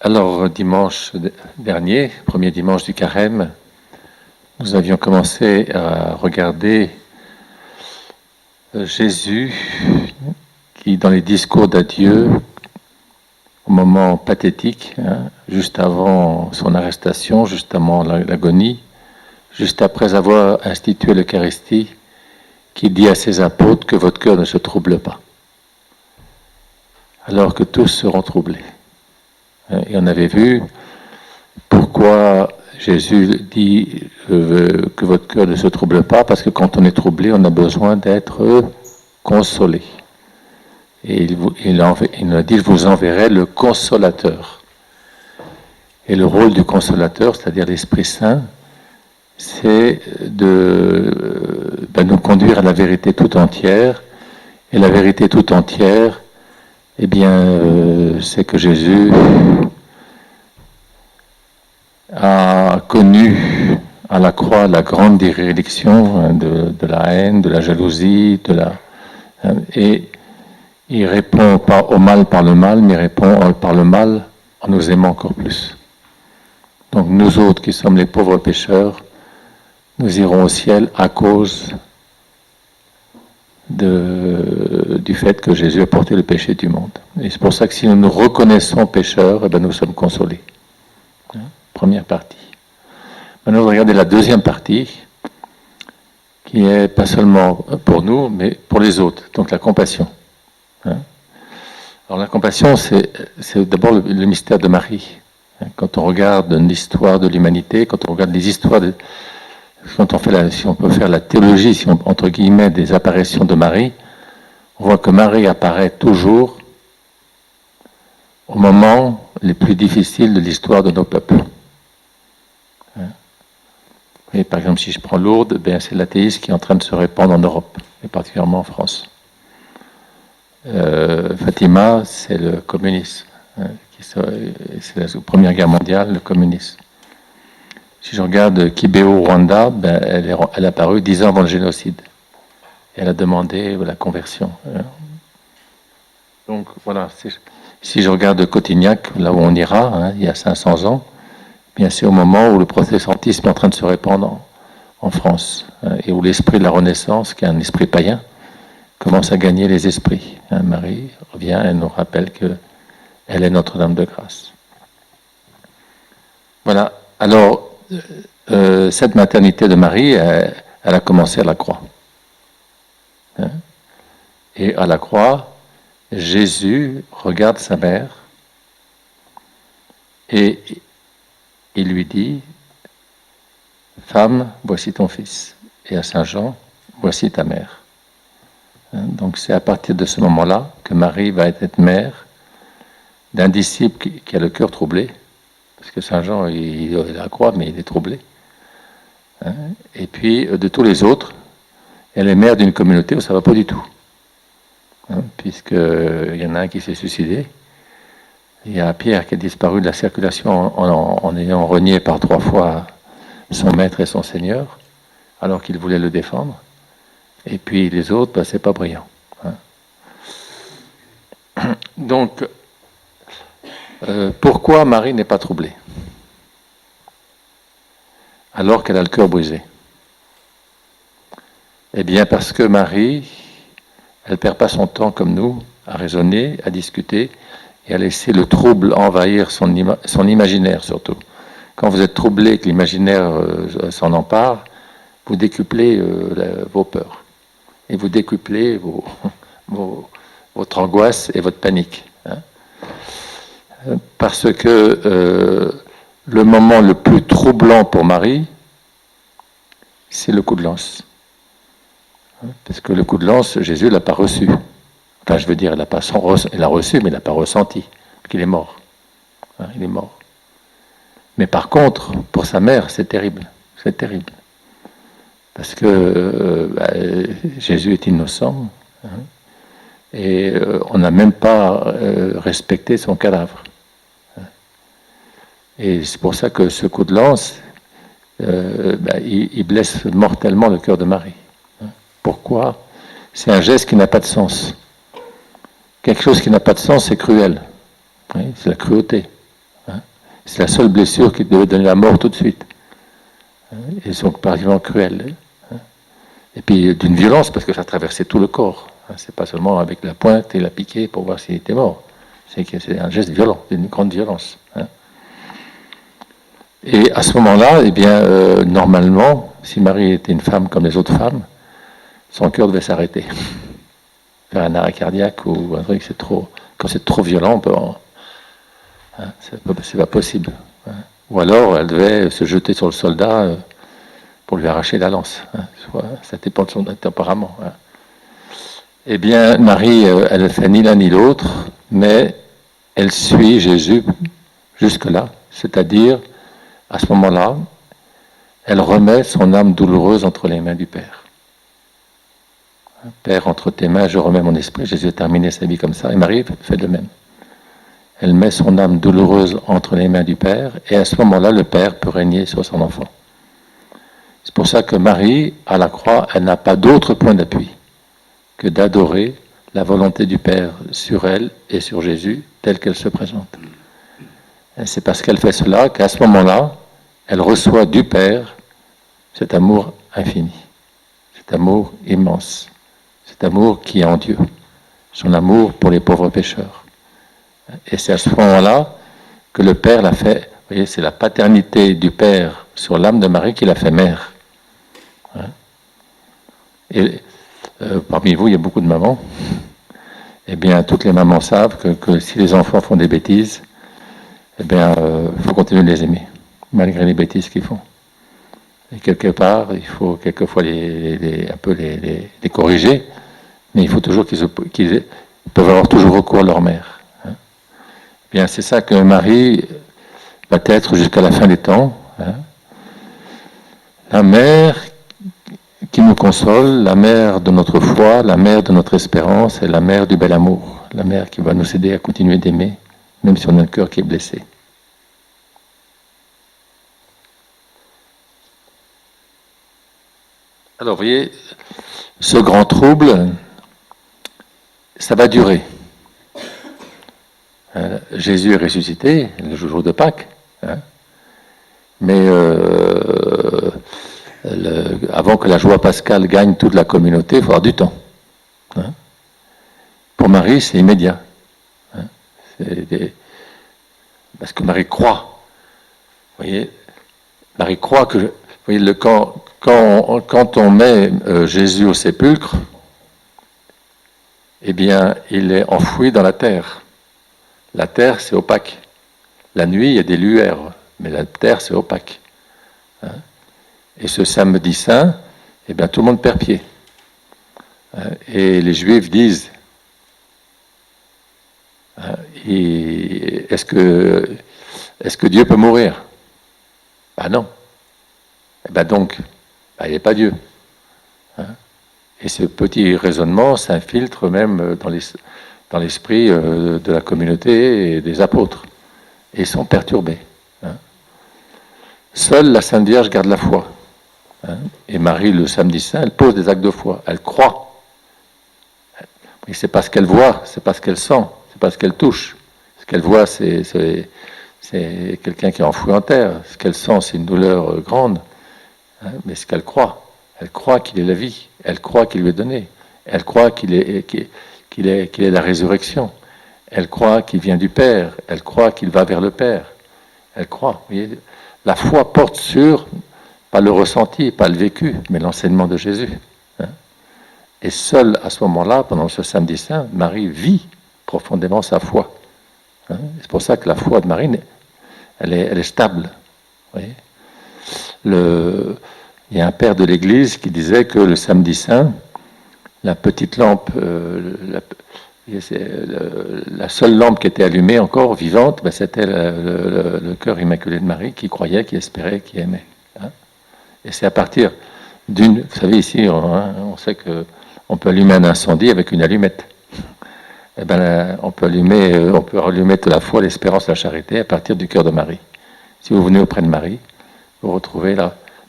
Alors, dimanche dernier, premier dimanche du Carême, nous avions commencé à regarder Jésus qui, dans les discours d'adieu, au moment pathétique, juste avant son arrestation, juste avant l'agonie, juste après avoir institué l'Eucharistie, qui dit à ses apôtres que votre cœur ne se trouble pas, alors que tous seront troublés. Et on avait vu pourquoi Jésus dit que votre cœur ne se trouble pas, parce que quand on est troublé, on a besoin d'être consolé. Et il a dit, je vous enverrai le consolateur. Et le rôle du consolateur, c'est-à-dire l'Esprit Saint, c'est de nous conduire à la vérité tout entière. Et la vérité tout entière, eh bien, c'est que Jésus a connu à la croix la grande déréliction de la haine, de la jalousie, et il répond pas au mal par le mal, mais il répond par le mal en nous aimant encore plus. Donc nous autres qui sommes les pauvres pécheurs, nous irons au ciel à cause du fait que Jésus a porté le péché du monde. Et c'est pour ça que si nous nous reconnaissons pécheurs, eh bien nous sommes consolés. Première partie. Maintenant, regardez la deuxième partie, qui est pas seulement pour nous, mais pour les autres, donc la compassion. Alors la compassion, c'est d'abord le mystère de Marie. Quand on regarde l'histoire de l'humanité, quand on regarde les histoires, si on peut faire la théologie, entre guillemets, des apparitions de Marie, on voit que Marie apparaît toujours au moment les plus difficiles de l'histoire de nos peuples. Et par exemple, si je prends Lourdes, c'est l'athéisme qui est en train de se répandre en Europe, et particulièrement en France. Fatima, c'est le communisme. C'est la Première Guerre mondiale, le communisme. Si je regarde Kibeo au Rwanda, elle est apparue 10 ans avant le génocide. Et elle a demandé la conversion. Donc voilà, si je regarde Cotignac, là où on ira, il y a 500 ans, bien c'est au moment où le protestantisme est en train de se répandre en France, et où l'esprit de la Renaissance, qui est un esprit païen, commence à gagner les esprits. Marie revient, elle nous rappelle qu'elle est Notre-Dame de grâce. Voilà, alors cette maternité de Marie, elle a commencé à la croix. Et à la croix, Jésus regarde sa mère et il lui dit, femme, voici ton fils. Et à Saint Jean, voici ta mère. Donc c'est à partir de ce moment-là que Marie va être mère d'un disciple qui a le cœur troublé, parce que Saint Jean, il est à la croix, mais il est troublé. Et puis de tous les autres, elle est mère d'une communauté où ça ne va pas du tout. Puisqu'il y en a un qui s'est suicidé. Il y a Pierre qui a disparu de la circulation en ayant renié par 3 fois son maître et son Seigneur, alors qu'il voulait le défendre. Et puis les autres, c'est pas brillant. Donc, pourquoi Marie n'est pas troublée alors qu'elle a le cœur brisé? Eh bien parce que Marie, elle ne perd pas son temps comme nous à raisonner, à discuter et à laisser le trouble envahir son imaginaire surtout. Quand vous êtes troublé, que l'imaginaire s'en empare, vous décuplez vos peurs et vous décuplez votre angoisse et votre panique. Parce que le moment le plus troublant pour Marie, c'est le coup de lance. Parce que le coup de lance, Jésus ne l'a pas reçu. Enfin, je veux dire, il l'a reçu, mais il n'a pas ressenti qu'il est mort. Il est mort. Mais par contre, pour sa mère, c'est terrible. C'est terrible. Parce que Jésus est innocent. Et on n'a même pas respecté son cadavre. Et c'est pour ça que ce coup de lance, il blesse mortellement le cœur de Marie. Pourquoi? C'est un geste qui n'a pas de sens. Quelque chose qui n'a pas de sens, c'est cruel. C'est la cruauté. C'est la seule blessure qui devait donner la mort tout de suite. Ils sont particulièrement cruels. Et puis d'une violence, parce que ça traversait tout le corps. C'est pas seulement avec la pointe et la piquée pour voir s'il était mort. C'est un geste violent, d'une grande violence. Et à ce moment-là, eh bien, normalement, si Marie était une femme comme les autres femmes, son cœur devait s'arrêter. Faire un arrêt cardiaque ou un truc, c'est trop. Quand c'est trop violent, on peut c'est pas possible. Ou alors, elle devait se jeter sur le soldat pour lui arracher la lance. Ça dépend de son tempérament. Eh bien, Marie, elle ne fait ni l'un ni l'autre, mais elle suit Jésus jusque-là, c'est-à-dire, à ce moment-là, elle remet son âme douloureuse entre les mains du Père. Père, entre tes mains, je remets mon esprit. Jésus a terminé sa vie comme ça, et Marie fait de même. Elle met son âme douloureuse entre les mains du Père, et à ce moment-là, le Père peut régner sur son enfant. C'est pour ça que Marie, à la croix, elle n'a pas d'autre point d'appui que d'adorer la volonté du Père sur elle et sur Jésus, telle qu'elle se présente. Et c'est parce qu'elle fait cela qu'à ce moment-là, elle reçoit du Père cet amour infini, cet amour immense, cet amour qui est en Dieu, son amour pour les pauvres pécheurs. Et c'est à ce moment-là que le Père l'a fait. Vous voyez, c'est la paternité du Père sur l'âme de Marie qui l'a fait mère. Et parmi vous, il y a beaucoup de mamans. Eh bien, toutes les mamans savent que si les enfants font des bêtises, eh bien, il faut continuer de les aimer, malgré les bêtises qu'ils font. Et quelque part, il faut quelquefois un peu les corriger, mais il faut toujours qu'ils peuvent avoir toujours recours à leur mère. Eh bien, c'est ça que Marie va être jusqu'à la fin des temps. La mère qui nous console, la mère de notre foi, la mère de notre espérance et la mère du bel amour. La mère qui va nous aider à continuer d'aimer, même si on a un cœur qui est blessé. Alors, vous voyez, ce grand trouble, ça va durer. Jésus est ressuscité le jour de Pâques, mais avant que la joie pascale gagne toute la communauté, il faut avoir du temps. Pour Marie, c'est immédiat. Parce que Marie croit. Vous voyez, Marie croit que... Vous voyez, quand on met Jésus au sépulcre, eh bien, il est enfoui dans la terre. La terre, c'est opaque. La nuit, il y a des lueurs, mais la terre, c'est opaque. Et ce samedi saint, eh bien, tout le monde perd pied. Et les Juifs disent, est-ce que Dieu peut mourir? Ben non. Et ben donc, il n'est pas Dieu. Et ce petit raisonnement s'infiltre même dans l'esprit de la communauté et des apôtres. Et ils sont perturbés. Seule la Sainte Vierge garde la foi. Et Marie, le samedi saint, elle pose des actes de foi. Elle croit. Et c'est pas ce qu'elle voit, c'est pas ce qu'elle sent, c'est pas ce qu'elle touche. Ce qu'elle voit, c'est quelqu'un qui est enfoui en terre. Ce qu'elle sent, c'est une douleur grande. Mais ce qu'elle croit qu'il est la vie. Elle croit qu'il lui est donné. Elle croit qu'il est la résurrection. Elle croit qu'il vient du Père. Elle croit qu'il va vers le Père. Elle croit. Vous voyez, la foi porte sur, pas le ressenti, pas le vécu, mais l'enseignement de Jésus. Et seule à ce moment-là, pendant ce samedi saint, Marie vit profondément sa foi. C'est pour ça que la foi de Marie, elle est stable. Vous voyez, il y a un père de l'Église qui disait que le samedi saint, la petite lampe, la seule lampe qui était allumée encore, vivante, c'était le cœur immaculé de Marie qui croyait, qui espérait, qui aimait. Et c'est à partir vous savez ici, on sait qu'on peut allumer un incendie avec une allumette. Et on peut allumer toute la foi, l'espérance, la charité à partir du cœur de Marie. Si vous venez auprès de Marie, vous retrouvez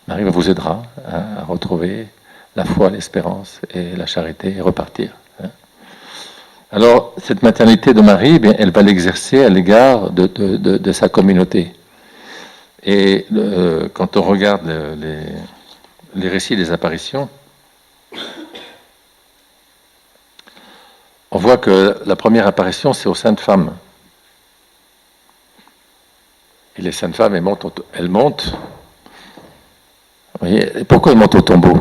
Marie vous aidera à retrouver la foi, l'espérance et la charité et repartir. Alors, cette maternité de Marie, elle va l'exercer à l'égard de sa communauté. Et quand on regarde les récits des apparitions, on voit que la première apparition, c'est aux saintes femmes. Et les saintes femmes, elles montent. Vous voyez, et pourquoi elles montent au tombeau?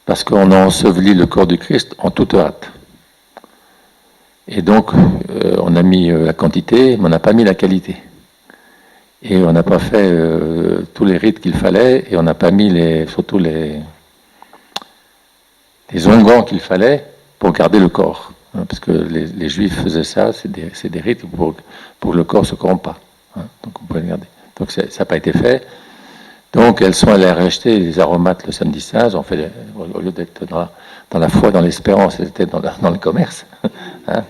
Parce qu'on a enseveli le corps du Christ en toute hâte. Et donc, on a mis la quantité, mais on n'a pas mis la qualité. Et on n'a pas fait tous les rites qu'il fallait, et on n'a pas mis surtout les onguents qu'il fallait pour garder le corps. Hein, parce que les Juifs faisaient ça, c'est des rites pour que le corps ne se corrompe pas. Hein, donc on pouvait le garder. Donc ça n'a pas été fait. Donc elles sont allées acheter les aromates le samedi saint, au lieu d'être dans la foi, dans l'espérance, elles étaient dans le commerce. Hein.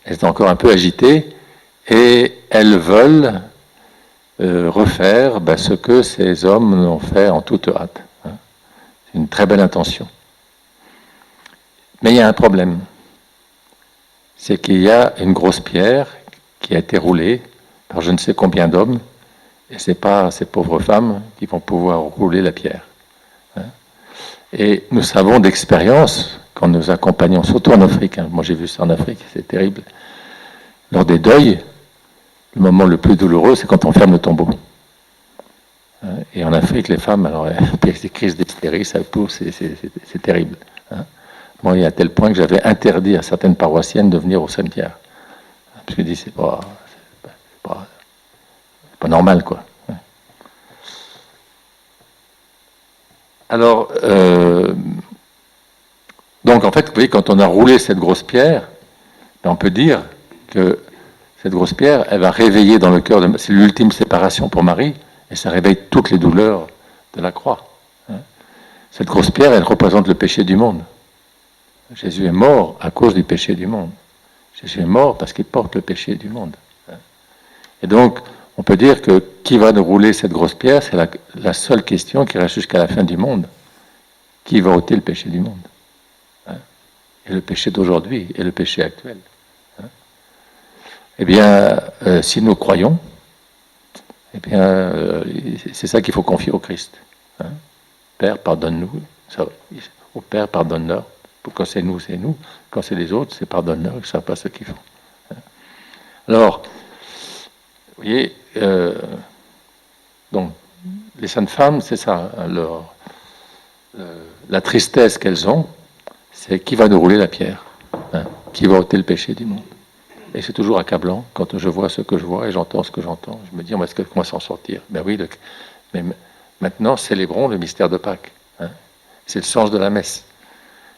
Elles étaient encore un peu agitées, et elles veulent refaire ce que ces hommes ont fait en toute hâte. Hein. C'est une très belle intention. Mais il y a un problème. C'est qu'il y a une grosse pierre qui a été roulée par je ne sais combien d'hommes, et ce n'est pas ces pauvres femmes qui vont pouvoir rouler la pierre. Hein. Et nous savons d'expérience, quand nous accompagnons, surtout en Afrique, hein, moi j'ai vu ça en Afrique, c'est terrible, lors des deuils, le moment le plus douloureux, c'est quand on ferme le tombeau. Hein. Et en Afrique, les femmes, alors, des crises d'hystérie, ça pousse, c'est terrible. Hein. Moi, il y a à tel point que j'avais interdit à certaines paroissiennes de venir au cimetière. Parce que je dis, c'est pas normal, quoi. Alors, donc en fait, vous voyez, quand on a roulé cette grosse pierre, on peut dire que cette grosse pierre, elle va réveiller dans le cœur, c'est l'ultime séparation pour Marie, et ça réveille toutes les douleurs de la croix. Hein. Cette grosse pierre, elle représente le péché du monde. Jésus est mort à cause du péché du monde. Jésus est mort parce qu'il porte le péché du monde. Et donc, on peut dire que qui va nous rouler cette grosse pierre, c'est la seule question qui reste jusqu'à la fin du monde. Qui va ôter le péché du monde? Et le péché d'aujourd'hui, et le péché actuel. Eh bien, si nous croyons, eh bien, c'est ça qu'il faut confier au Christ. Père, pardonne-nous. Au Père, pardonne-leur. Quand c'est nous, c'est nous. Quand c'est les autres, c'est pardonne-leur, ils ne savent pas ce qu'ils font. Alors, vous voyez, donc, les saintes femmes, c'est ça. La tristesse qu'elles ont, c'est qui va nous rouler la pierre, qui va ôter le péché du monde. Et c'est toujours accablant quand je vois ce que je vois et j'entends ce que j'entends. Je me dis, est-ce qu'on va s'en sortir? Ben oui, mais maintenant, célébrons le mystère de Pâques. Hein. C'est le sens de la messe.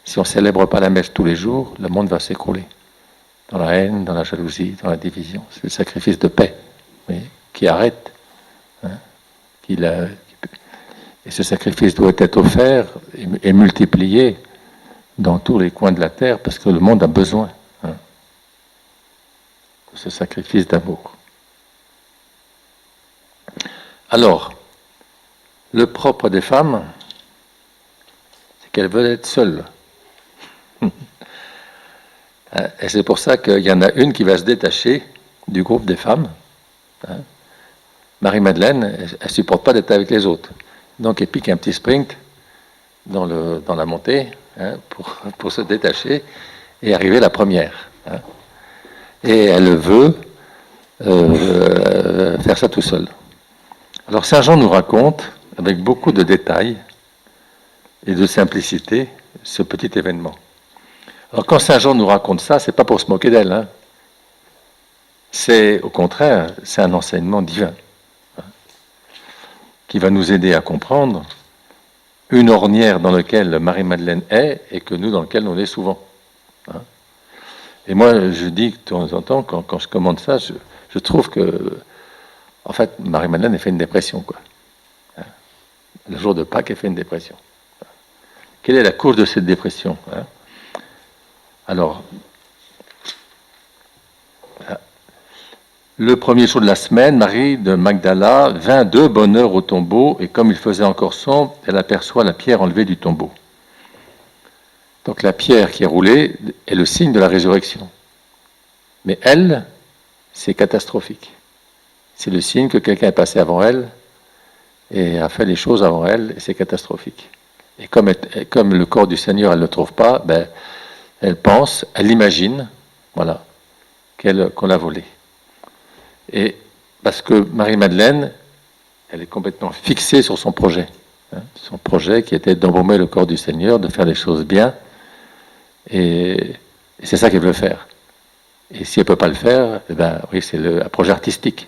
Si on ne célèbre pas la messe tous les jours, le monde va s'écrouler. Dans la haine, dans la jalousie, dans la division. C'est le sacrifice de paix, oui, qui arrête. Hein, et ce sacrifice doit être offert et multiplié dans tous les coins de la terre parce que le monde a besoin de ce sacrifice d'amour. Alors, le propre des femmes, c'est qu'elles veulent être seules. Et c'est pour ça qu'il y en a une qui va se détacher du groupe des femmes. Marie-Madeleine, elle ne supporte pas d'être avec les autres. Donc elle pique un petit sprint dans la montée pour se détacher et arriver la première. Et elle veut faire ça tout seul. Alors Saint Jean nous raconte, avec beaucoup de détails et de simplicité, ce petit événement. Alors quand Saint Jean nous raconte ça, c'est pas pour se moquer d'elle. Hein. C'est au contraire, c'est un enseignement divin qui va nous aider à comprendre une ornière dans laquelle Marie-Madeleine est et que nous dans laquelle on est souvent. Hein. Et moi, je dis de temps en temps, quand je commande ça, je trouve que, en fait, Marie-Madeleine, elle fait une dépression, quoi. Hein. Le jour de Pâques, elle fait une dépression. Quelle est la cause de cette dépression? Hein? Alors, le premier jour de la semaine, Marie de Magdala vint de bonne heure au tombeau, et comme il faisait encore sombre, elle aperçoit la pierre enlevée du tombeau. Donc la pierre qui est roulée est le signe de la résurrection. Mais elle, c'est catastrophique. c'est le signe que quelqu'un est passé avant elle et a fait les choses avant elle, et c'est catastrophique. Et comme le corps du Seigneur, elle ne le trouve pas, ben, elle pense, elle imagine, voilà, qu'on l'a volé. Et parce que Marie-Madeleine, elle est complètement fixée sur son projet. Son projet qui était d'embaumer le corps du Seigneur, de faire les choses bien. Et c'est ça qu'elle veut faire. Et si elle ne peut pas le faire, eh ben, oui, c'est un projet artistique.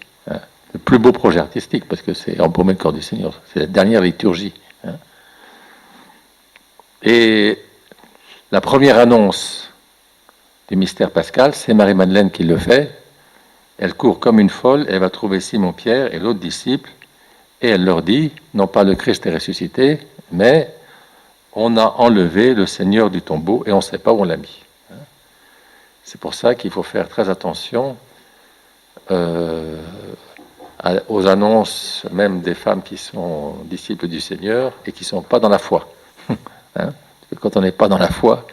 Le plus beau projet artistique, parce que c'est embaumer le corps du Seigneur. C'est la dernière liturgie. Et la première annonce du mystère pascal, c'est Marie-Madeleine qui le fait. Elle court comme une folle, elle va trouver Simon-Pierre et l'autre disciple, et elle leur dit, non pas le Christ est ressuscité, mais on a enlevé le Seigneur du tombeau et on ne sait pas où on l'a mis. C'est pour ça qu'il faut faire très attention aux annonces même des femmes qui sont disciples du Seigneur et qui ne sont pas dans la foi. Quand on n'est pas dans la foi,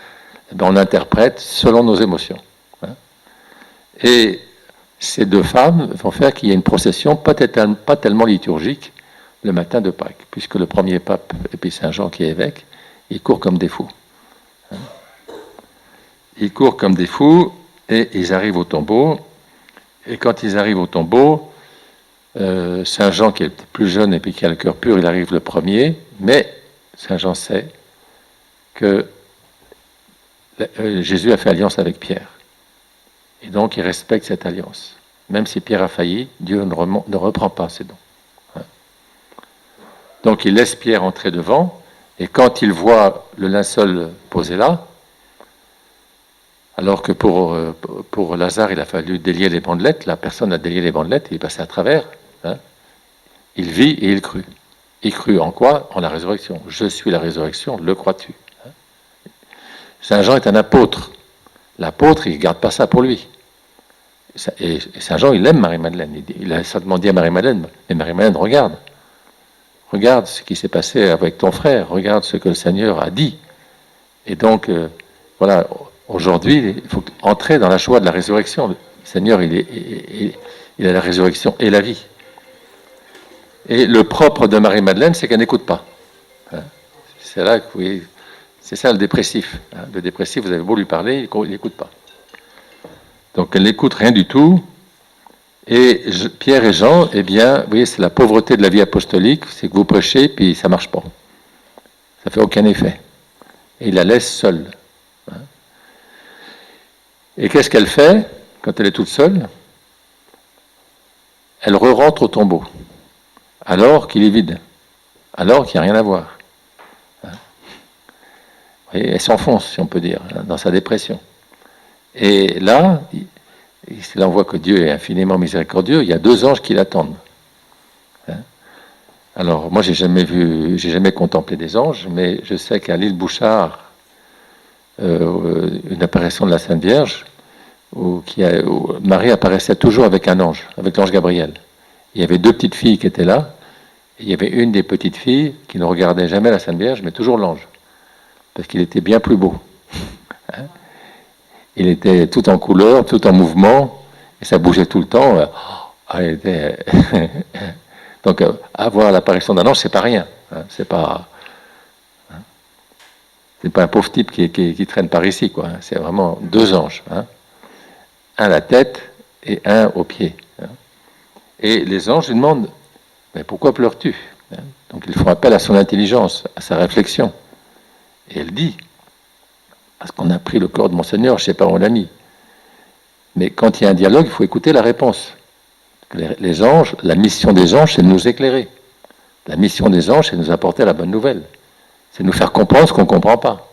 eh bien on interprète selon nos émotions. Et ces deux femmes vont faire qu'il y ait une procession pas tellement liturgique le matin de Pâques, puisque le premier pape, et puis Saint Jean qui est évêque, ils courent comme des fous. Ils courent comme des fous et ils arrivent au tombeau. Et quand ils arrivent au tombeau, Saint Jean, qui est plus jeune et puis qui a le cœur pur, il arrive le premier, mais Saint Jean sait que Jésus a fait alliance avec Pierre. Et donc il respecte cette alliance. Même si Pierre a failli, Dieu ne reprend pas ses dons. Donc il laisse Pierre entrer devant, et quand il voit le linceul posé là, alors que pour Lazare, il a fallu délier les bandelettes, la personne a délié les bandelettes, il est passé à travers, il vit et il crut. Il crut en quoi? En la résurrection. Je suis la résurrection, le crois-tu? Saint Jean est un apôtre. L'apôtre, il ne garde pas ça pour lui. Et Saint Jean, il aime Marie-Madeleine. Il a certainement dit à Marie-Madeleine, mais Marie-Madeleine, regarde ce qui s'est passé avec ton frère, regarde ce que le Seigneur a dit. Et donc, voilà, aujourd'hui, il faut entrer dans la joie de la résurrection. Le Seigneur, il a la résurrection et la vie. Et le propre de Marie-Madeleine, c'est qu'elle n'écoute pas. C'est là que vous voyez, c'est ça le dépressif. Le dépressif, vous avez beau lui parler, il n'écoute pas. Donc elle n'écoute rien du tout. Et Pierre et Jean, eh bien, vous voyez, c'est la pauvreté de la vie apostolique, c'est que vous prêchez, puis ça ne marche pas. Ça ne fait aucun effet. Et il la laisse seule. Et qu'est-ce qu'elle fait quand elle est toute seule? Elle re-rentre au tombeau, alors qu'il est vide, alors qu'il n'y a rien à voir. Et elle s'enfonce, si on peut dire, dans sa dépression. Et là on voit que Dieu est infiniment miséricordieux. Il y a deux anges qui l'attendent. Alors, moi, j'ai jamais contemplé des anges, mais je sais qu'à l'île Bouchard, une apparition de la Sainte Vierge, où Marie apparaissait toujours avec un ange, avec l'ange Gabriel. Il y avait deux petites filles qui étaient là, et il y avait une des petites filles qui ne regardait jamais la Sainte Vierge, mais toujours l'ange, parce qu'il était bien plus beau. Il était tout en couleur, tout en mouvement, et ça bougeait tout le temps. Donc, avoir l'apparition d'un ange, c'est pas rien. C'est pas un pauvre type qui traîne par ici, quoi. C'est vraiment deux anges. Un à la tête et un aux pieds. Et les anges lui demandent, mais pourquoi pleures-tu? Donc, ils font appel à son intelligence, à sa réflexion. Et elle dit, parce qu'on a pris le corps de mon Seigneur, je ne sais pas où on l'a mis. Mais quand il y a un dialogue, il faut écouter la réponse. Les anges, la mission des anges, c'est de nous éclairer. La mission des anges, c'est de nous apporter la bonne nouvelle. C'est de nous faire comprendre ce qu'on ne comprend pas.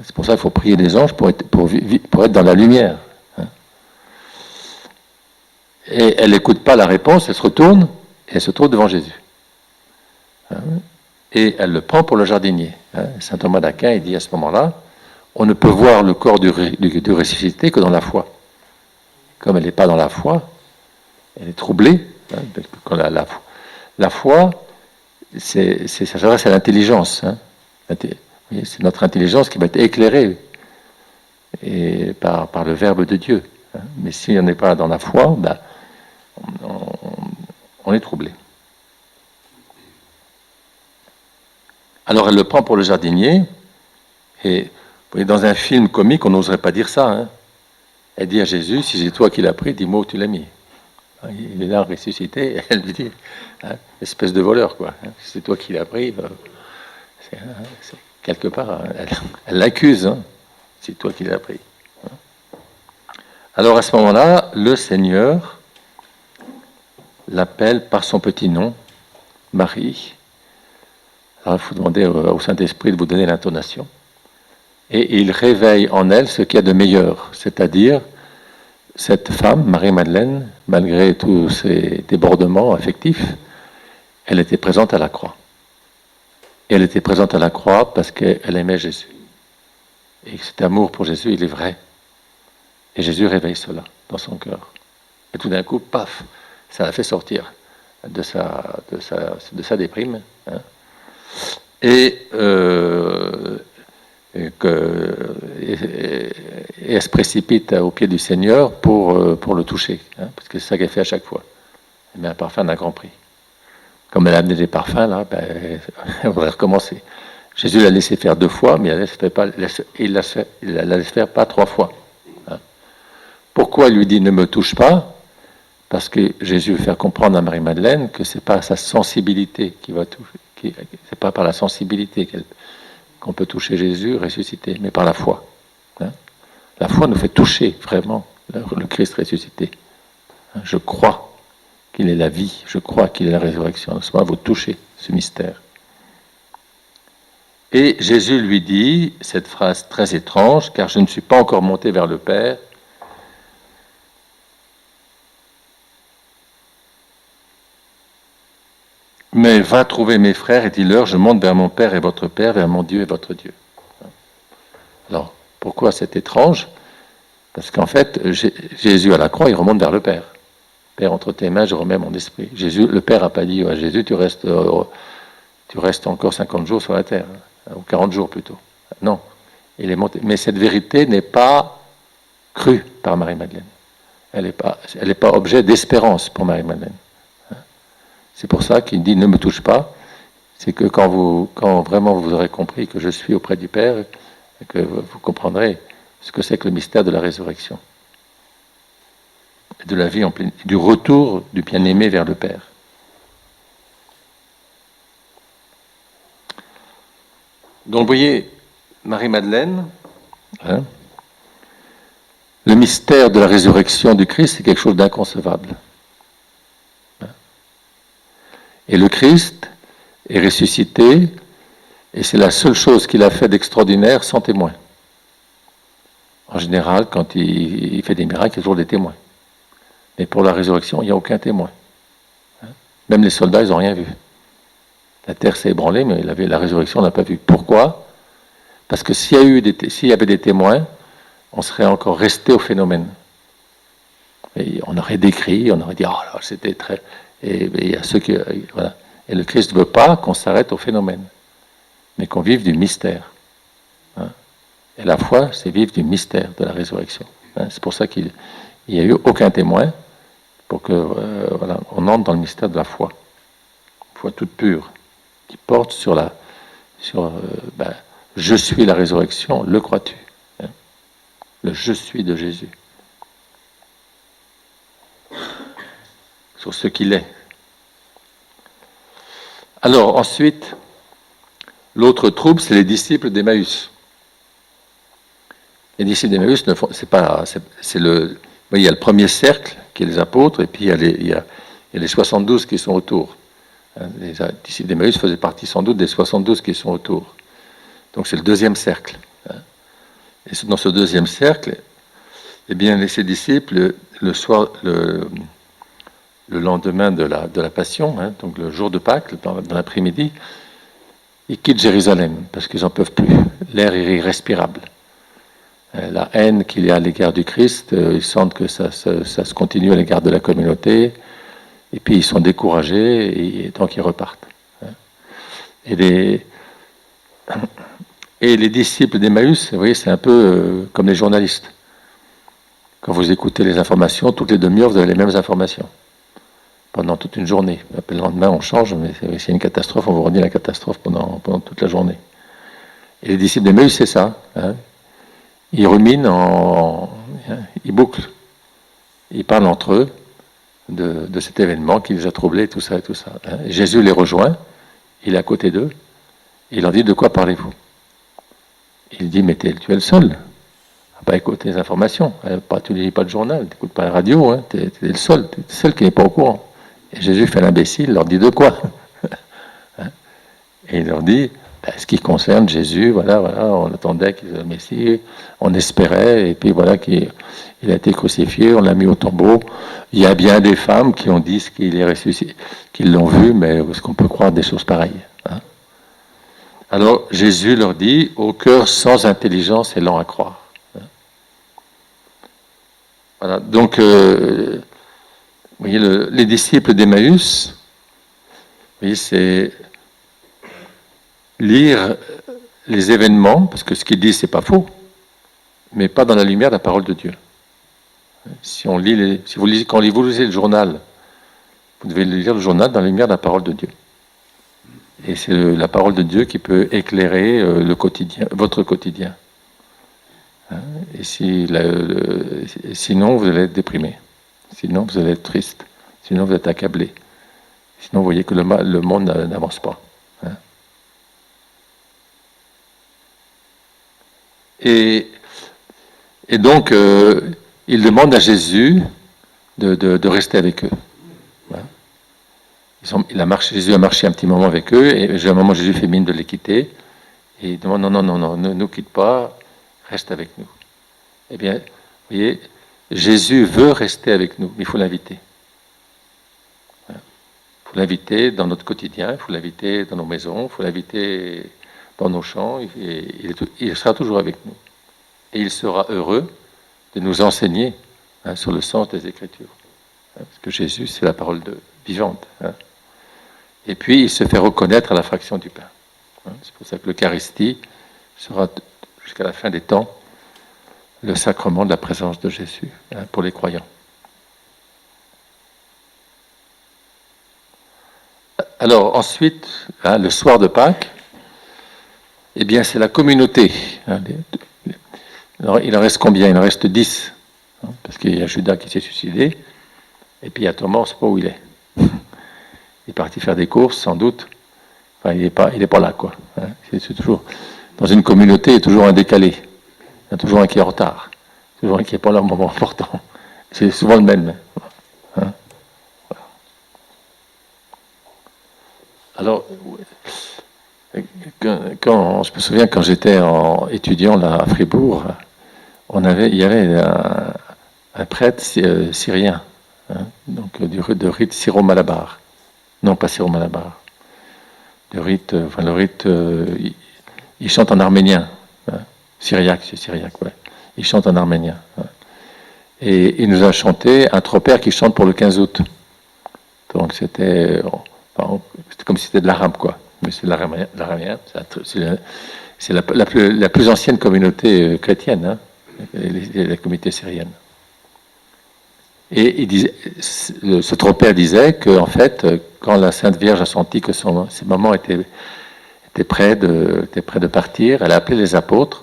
C'est pour ça qu'il faut prier les anges pour être dans la lumière. Et elle n'écoute pas la réponse, elle se retourne, et elle se trouve devant Jésus. Et elle le prend pour le jardinier. Saint Thomas d'Aquin, il dit à ce moment-là, on ne peut voir le corps du ressuscité que dans la foi. Comme elle n'est pas dans la foi, elle est troublée. La foi, ça s'adresse à l'intelligence. C'est notre intelligence qui va être éclairée par le Verbe de Dieu. Mais si on n'est pas dans la foi, est troublé. Alors elle le prend pour le jardinier, et vous voyez, dans un film comique, on n'oserait pas dire ça. Hein. Elle dit à Jésus, si c'est toi qui l'as pris, dis-moi où tu l'as mis. Il est là ressuscité, et elle lui dit, hein, espèce de voleur, quoi. Hein, si c'est toi qui l'as pris, c'est quelque part, elle l'accuse, hein, c'est toi qui l'as pris. Alors à ce moment-là, le Seigneur l'appelle par son petit nom, Marie. Alors il faut demander au Saint-Esprit de vous donner l'intonation. Et il réveille en elle ce qu'il y a de meilleur, c'est-à-dire cette femme, Marie-Madeleine, malgré tous ses débordements affectifs, elle était présente à la croix. Et elle était présente à la croix parce qu'elle aimait Jésus. Et cet amour pour Jésus, il est vrai. Et Jésus réveille cela dans son cœur. Et tout d'un coup, paf, ça l'a fait sortir de sa déprime. Hein. Et elle se précipite au pied du Seigneur pour le toucher, hein, parce que c'est ça qu'elle fait à chaque fois. Elle met un parfum d'un grand prix. Comme elle a amené des parfums, là, elle voudrait recommencer. Jésus l'a laissé faire 2 fois, mais il la laisse faire pas 3 fois. Hein. Pourquoi il lui dit « ne me touche pas » ? Parce que Jésus veut faire comprendre à Marie-Madeleine que c'est pas sa sensibilité qui va toucher, c'est pas par la sensibilité qu'on peut toucher Jésus ressuscité, mais par la foi. Hein. La foi nous fait toucher vraiment le Christ ressuscité. Hein. Je crois qu'il est la vie, je crois qu'il est la résurrection. À ce moment-là, vous touchez ce mystère. Et Jésus lui dit cette phrase très étrange, car je ne suis pas encore monté vers le Père. Mais va trouver mes frères et dis-leur, je monte vers mon Père et votre Père, vers mon Dieu et votre Dieu. Alors, pourquoi c'est étrange ? Parce qu'en fait, Jésus à la croix, il remonte vers le Père. Père, entre tes mains, je remets mon esprit. Jésus, le Père n'a pas dit à Jésus, tu restes encore 50 jours sur la terre, ou 40 jours plutôt. Non, il est monté. Mais cette vérité n'est pas crue par Marie-Madeleine. Elle n'est pas objet d'espérance pour Marie-Madeleine. C'est pour ça qu'il dit « ne me touche pas ». C'est que quand vraiment vous aurez compris que je suis auprès du Père, et que vous comprendrez ce que c'est que le mystère de la résurrection, de la vie en pleine, du retour du bien-aimé vers le Père. Donc vous voyez, Marie-Madeleine, hein, le mystère de la résurrection du Christ, c'est quelque chose d'inconcevable. Et le Christ est ressuscité, et c'est la seule chose qu'il a fait d'extraordinaire sans témoin. En général, quand il fait des miracles, il y a toujours des témoins. Mais pour la résurrection, il n'y a aucun témoin. Même les soldats, ils n'ont rien vu. La terre s'est ébranlée, mais la résurrection, on n'a pas vu. Pourquoi ? Parce que s'il y avait des témoins, on serait encore resté au phénomène. Et on aurait décrit, on aurait dit, oh là, c'était très... Et il y a ceux qui... Voilà. Et le Christ ne veut pas qu'on s'arrête au phénomène, mais qu'on vive du mystère. Hein. Et la foi, c'est vivre du mystère de la résurrection. Hein. C'est pour ça qu'il n'y a eu aucun témoin, pour que voilà, on entre dans le mystère de la foi. Une foi toute pure, qui porte sur je suis la résurrection, le crois-tu, hein. Le je suis de Jésus. Sur ce qu'il est. Alors ensuite, l'autre trouble, c'est les disciples d'Emmaüs. Les disciples d'Emmaüs, il y a le premier cercle qui est les apôtres, et puis il y a les 72 qui sont autour. Les disciples d'Emmaüs faisaient partie sans doute des 72 qui sont autour. Donc c'est le deuxième cercle. Et dans ce deuxième cercle, eh bien, ces disciples, le lendemain de la Passion, hein, donc le jour de Pâques, dans l'après-midi, ils quittent Jérusalem parce qu'ils n'en peuvent plus. L'air est irrespirable. La haine qu'il y a à l'égard du Christ, ils sentent que ça se continue à l'égard de la communauté, et puis ils sont découragés, et donc ils repartent. Et les disciples d'Emmaüs, vous voyez, c'est un peu comme les journalistes. Quand vous écoutez les informations, toutes les demi-heures, vous avez les mêmes informations. pendant toute une journée. Le lendemain, on change, mais s'il y a une catastrophe, on vous redit la catastrophe pendant toute la journée. Et les disciples d'Emmaüs, c'est ça. Hein. Ils ruminent, ils bouclent. Ils parlent entre eux de cet événement qui les a troublés, tout ça et tout ça. Hein. Et Jésus les rejoint, il est à côté d'eux, il leur dit: de quoi parlez-vous? Il dit: mais tu es le seul à pas écouter les informations. Tu ne lis pas de journal, tu n'écoutes pas la radio, hein. Tu es le seul qui n'est pas au courant. Et Jésus fait l'imbécile, leur dit: de quoi? Hein. Et il leur dit: ce qui concerne Jésus, voilà, on attendait qu'il soit le Messie, on espérait, et puis voilà qu'il a été crucifié, on l'a mis au tombeau. Il y a bien des femmes qui ont dit qu'il est ressuscité, qu'ils l'ont vu, mais est-ce qu'on peut croire des choses pareilles, hein? Alors Jésus leur dit: au cœur sans intelligence et lent à croire. Hein. Voilà, donc, vous voyez, les disciples d'Emmaüs, vous voyez, c'est lire les événements, parce que ce qu'ils disent, c'est pas faux, mais pas dans la lumière de la parole de Dieu. Si vous lisez le journal, vous devez lire le journal dans la lumière de la parole de Dieu. Et c'est la parole de Dieu qui peut éclairer le quotidien, votre quotidien. Et sinon, vous allez être déprimé. Sinon, vous allez être triste. Sinon, vous êtes accablé. Sinon, vous voyez que le monde n'avance pas. Et donc, ils demandent à Jésus de rester avec eux. Jésus a marché un petit moment avec eux, et à un moment, Jésus fait mine de les quitter, et il demande: non, ne nous quitte pas, reste avec nous. Eh bien, vous voyez, Jésus veut rester avec nous, mais il faut l'inviter. Il faut l'inviter dans notre quotidien, il faut l'inviter dans nos maisons, il faut l'inviter dans nos champs, il sera toujours avec nous. Et il sera heureux de nous enseigner sur le sens des Écritures. Parce que Jésus, c'est la parole vivante. Et puis, il se fait reconnaître à la fraction du pain. C'est pour ça que l'Eucharistie sera, jusqu'à la fin des temps, le sacrement de la présence de Jésus pour les croyants. Alors, ensuite, le soir de Pâques, eh bien, c'est la communauté. Alors, il en reste combien? Il en reste 10. Parce qu'il y a Judas qui s'est suicidé, et puis il y a Thomas, on ne sait pas où il est. Il est parti faire des courses, sans doute. Enfin, il n'est pas là, quoi. C'est toujours, dans une communauté, il y a toujours un décalé. Il y a toujours un qui est en retard. Toujours un qui n'est pas là au moment important. C'est souvent le même. Alors, je me souviens, quand j'étais étudiant là, à Fribourg, il y avait un prêtre syrien, donc de rite syro-malabar. Non, pas syro-malabar. Le rite, il chante en arménien. Syriaque, c'est syriaque, ouais. Il chante en arménien. Et il nous a chanté un tropère qui chante pour le 15 août. Donc c'était comme si c'était de l'arabe, quoi. Mais c'est de l'aramien. C'est la plus ancienne communauté chrétienne, la communauté syrienne. Et ce tropère disait qu'en fait, quand la Sainte Vierge a senti que ses mamans étaient près de partir, elle a appelé les apôtres.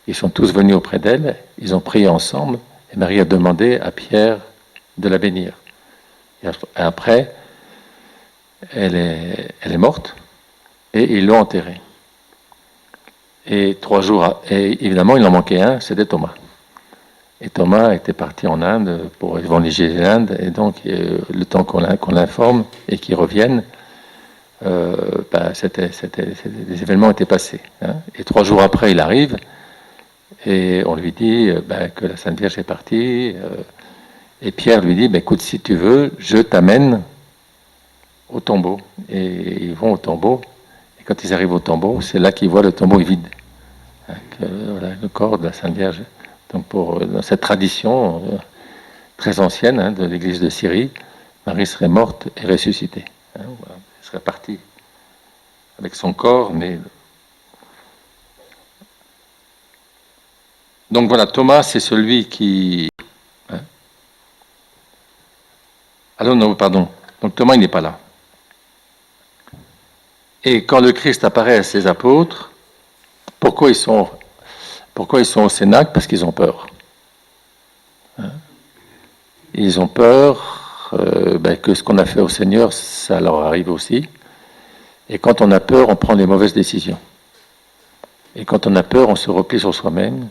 Ils sont tous venus auprès d'elle, ils ont prié ensemble, et Marie a demandé à Pierre de la bénir. Et après, elle est morte, et ils l'ont enterrée. Et 3 jours, et évidemment, il en manquait un, c'était Thomas. Et Thomas était parti en Inde pour évangéliser l'Inde, et donc le temps qu'on l'informe et qu'il revienne, les événements étaient passés. Et 3 jours après, il arrive, et on lui dit que la Sainte Vierge est partie, et Pierre lui dit: écoute, si tu veux, je t'amène au tombeau. Et ils vont au tombeau, et quand ils arrivent au tombeau, c'est là qu'ils voient le tombeau est vide. Le corps de la Sainte Vierge. Donc dans cette tradition très ancienne de l'église de Syrie, Marie serait morte et ressuscitée. Elle serait partie avec son corps, mais... Donc voilà, Thomas, c'est celui qui... Alors non, pardon. Donc Thomas, il n'est pas là. Et quand le Christ apparaît à ses apôtres, pourquoi ils sont au Cénacle? Parce qu'ils ont peur. Ils ont peur que ce qu'on a fait au Seigneur, ça leur arrive aussi. Et quand on a peur, on prend les mauvaises décisions. Et quand on a peur, on se replie sur soi-même.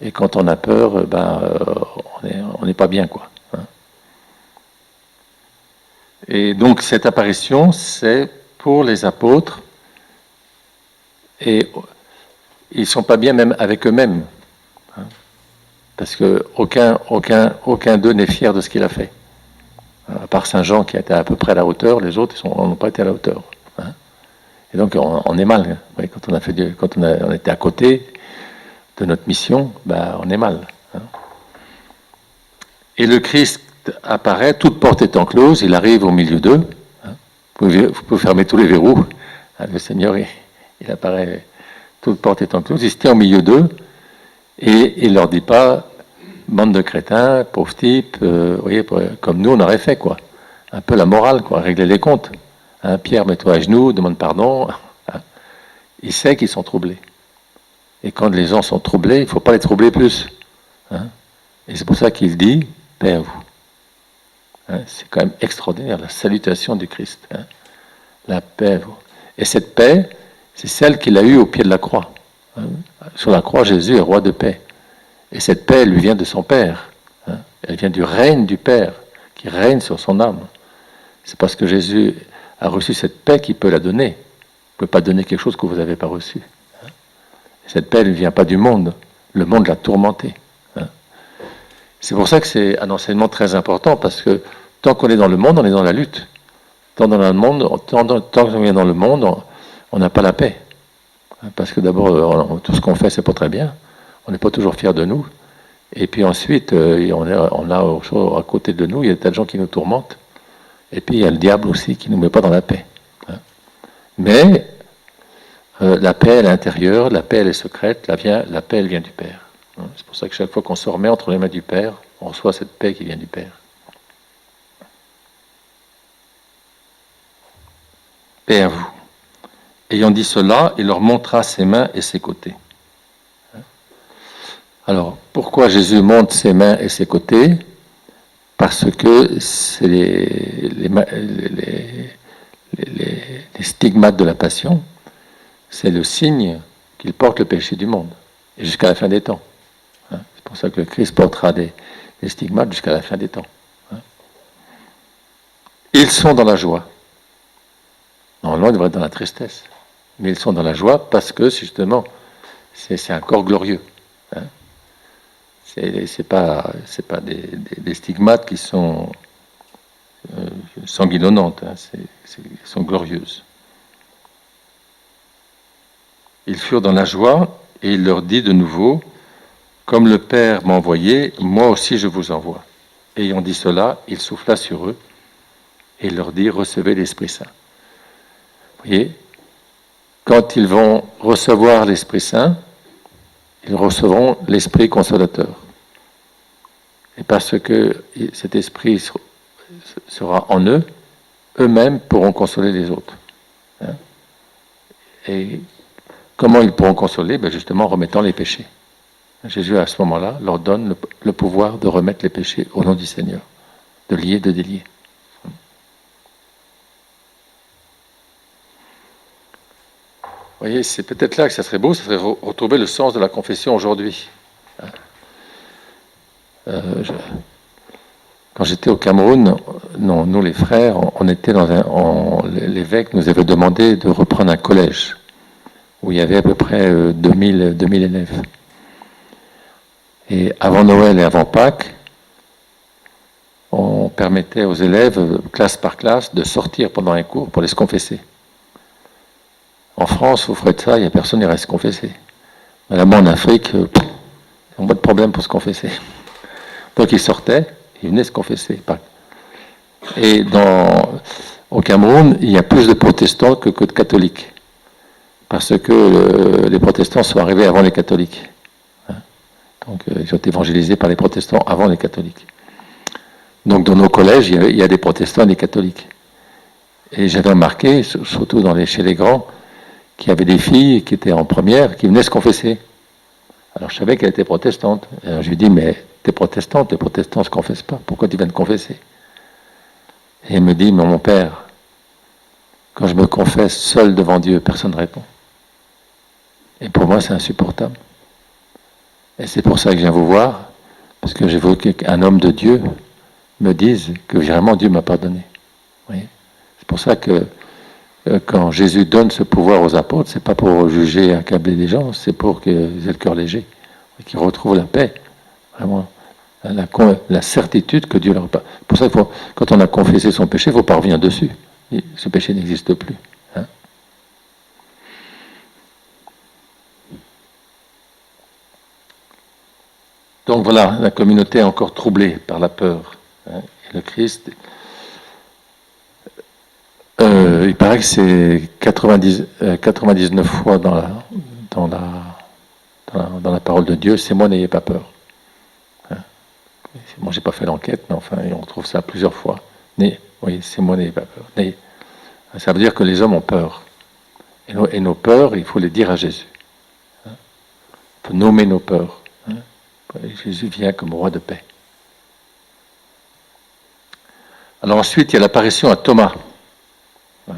Et quand on a peur, on n'est pas bien, quoi. Et donc cette apparition, c'est pour les apôtres. Et ils ne sont pas bien même avec eux-mêmes. Parce qu'aucun d'eux n'est fier de ce qu'il a fait. À part Saint Jean qui a été à peu près à la hauteur, les autres n'ont pas été à la hauteur. Et donc on est mal. Quand on était à côté de notre mission, on est mal. Et le Christ apparaît, toute porte étant close, il arrive au milieu d'eux. Vous pouvez fermer tous les verrous. Le Seigneur, il apparaît, toute porte étant close, il se tient au milieu d'eux et il ne leur dit pas, bande de crétins, pauvres types, voyez, comme nous on aurait fait, quoi. Un peu la morale, quoi, régler les comptes. Pierre, mets-toi à genoux, demande pardon. Il sait qu'ils sont troublés. Et quand les gens sont troublés, il ne faut pas les troubler plus. Et c'est pour ça qu'il dit, paix à vous. C'est quand même extraordinaire, la salutation du Christ. La paix à vous. Et cette paix, c'est celle qu'il a eue au pied de la croix. Sur la croix, Jésus est roi de paix. Et cette paix, elle lui vient de son Père. Elle vient du règne du Père, qui règne sur son âme. C'est parce que Jésus a reçu cette paix qu'il peut la donner. Il ne peut pas donner quelque chose que vous n'avez pas reçu. Cette paix, elle ne vient pas du monde. Le monde l'a tourmenté. C'est pour ça que c'est un enseignement très important, parce que tant qu'on est dans le monde, on est dans la lutte. Tant qu'on est dans le monde, on n'a pas la paix. Parce que d'abord, tout ce qu'on fait, c'est pas très bien. On n'est pas toujours fiers de nous. Et puis ensuite, on a à côté de nous, il y a des tas de gens qui nous tourmentent. Et puis il y a le diable aussi qui ne nous met pas dans la paix. Mais la paix, elle est intérieure, la paix, elle est secrète, la paix, elle vient du Père. C'est pour ça que chaque fois qu'on se remet entre les mains du Père, on reçoit cette paix qui vient du Père. Paix à vous. Ayant dit cela, il leur montra ses mains et ses côtés. Alors, pourquoi Jésus montre ses mains et ses côtés? Parce que c'est les stigmates de la passion, c'est le signe qu'il porte le péché du monde, et jusqu'à la fin des temps. C'est pour ça que le Christ portera des stigmates jusqu'à la fin des temps. Ils sont dans la joie. Normalement, ils devraient être dans la tristesse. Mais ils sont dans la joie parce que, justement, c'est un corps glorieux. C'est pas des stigmates qui sont sanguinolentes. Elles sont glorieuses. Ils furent dans la joie et il leur dit de nouveau, comme le Père m'a envoyé, moi aussi je vous envoie. Ayant dit cela, il souffla sur eux et il leur dit, recevez l'Esprit Saint. Vous voyez, quand ils vont recevoir l'Esprit Saint, ils recevront l'Esprit consolateur. Et parce que cet Esprit sera en eux, eux-mêmes pourront consoler les autres. Et comment ils pourront consoler? Justement en remettant les péchés. Jésus, à ce moment-là, leur donne le pouvoir de remettre les péchés au nom du Seigneur, de lier, de délier. Vous voyez, c'est peut-être là que ça serait beau, ça serait retrouver le sens de la confession aujourd'hui. Quand j'étais au Cameroun, nous les frères, on était l'évêque nous avait demandé de reprendre un collège où il y avait à peu près 2000 élèves. Et avant Noël et avant Pâques, on permettait aux élèves, classe par classe, de sortir pendant un cours pour aller se confesser. En France, vous ferez de ça, il n'y a personne qui reste confessé. Mais là-bas en Afrique, ils n'ont pas de problème pour se confesser. Donc ils sortaient, ils venaient se confesser. Et au Cameroun, il y a plus de protestants que de catholiques. Parce que les protestants sont arrivés avant les catholiques. Donc ils ont été évangélisés par les protestants avant les catholiques. Donc dans nos collèges, il y a des protestants et des catholiques. Et j'avais remarqué, surtout chez les grands, qu'il y avait des filles qui étaient en première, qui venaient se confesser. Alors je savais qu'elle était protestante. Alors je lui dis, mais t'es protestante, les protestants ne se confessent pas. Pourquoi tu viens te confesser? Et elle me dit, mais mon père, quand je me confesse seul devant Dieu, personne ne répond. Et pour moi, c'est insupportable. Et c'est pour ça que je viens vous voir, parce que je veux qu'un homme de Dieu me dise que vraiment Dieu m'a pardonné. Vous voyez ? C'est pour ça que quand Jésus donne ce pouvoir aux apôtres, c'est pas pour juger, accabler les gens, c'est pour qu'ils aient le cœur léger, qu'ils retrouvent la paix, vraiment, la certitude que Dieu leur parle. C'est pour ça que quand on a confessé son péché, il ne faut pas revenir dessus. Ce péché n'existe plus. Hein. Donc voilà, la communauté est encore troublée par la peur. Hein, et le Christ, il paraît que c'est 99 fois dans la parole de Dieu, c'est moi, n'ayez pas peur. Hein. Moi, j'ai pas fait l'enquête, mais enfin, on trouve ça plusieurs fois. Oui, c'est moi, n'ayez pas peur. Ça veut dire que les hommes ont peur. Et nos peurs, il faut les dire à Jésus. Hein. Il faut nommer nos peurs. Hein. Jésus vient comme roi de paix. Alors ensuite, il y a l'apparition à Thomas. Hein.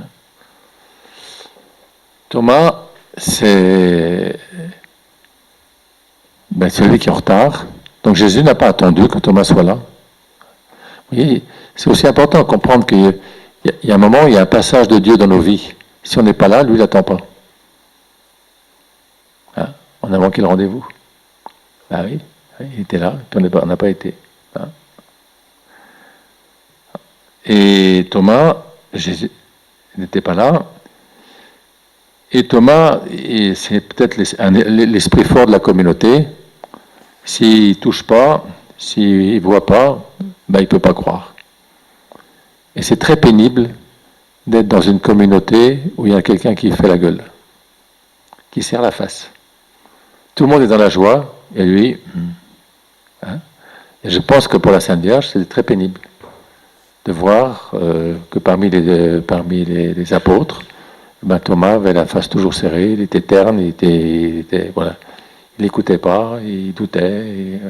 Thomas, c'est celui qui est en retard. Donc Jésus n'a pas attendu que Thomas soit là. Vous voyez, c'est aussi important de comprendre qu'il y a un moment, il y a un passage de Dieu dans nos vies. Si on n'est pas là, lui, il n'attend pas. Hein, on a manqué le rendez-vous. Ah oui, il était là, puis on n'a pas été. Hein. Et Thomas, Jésus n'était pas là. Et Thomas, c'est peut-être l'esprit fort de la communauté. S'il ne touche pas, s'il ne voit pas, il ne peut pas croire. Et c'est très pénible d'être dans une communauté où il y a quelqu'un qui fait la gueule, qui serre la face. Tout le monde est dans la joie, et lui... Hein, et je pense que pour la Sainte Vierge, c'est très pénible de voir que parmi les apôtres, Thomas avait la face toujours serrée, il était terne, il était voilà, il n'écoutait pas, il doutait.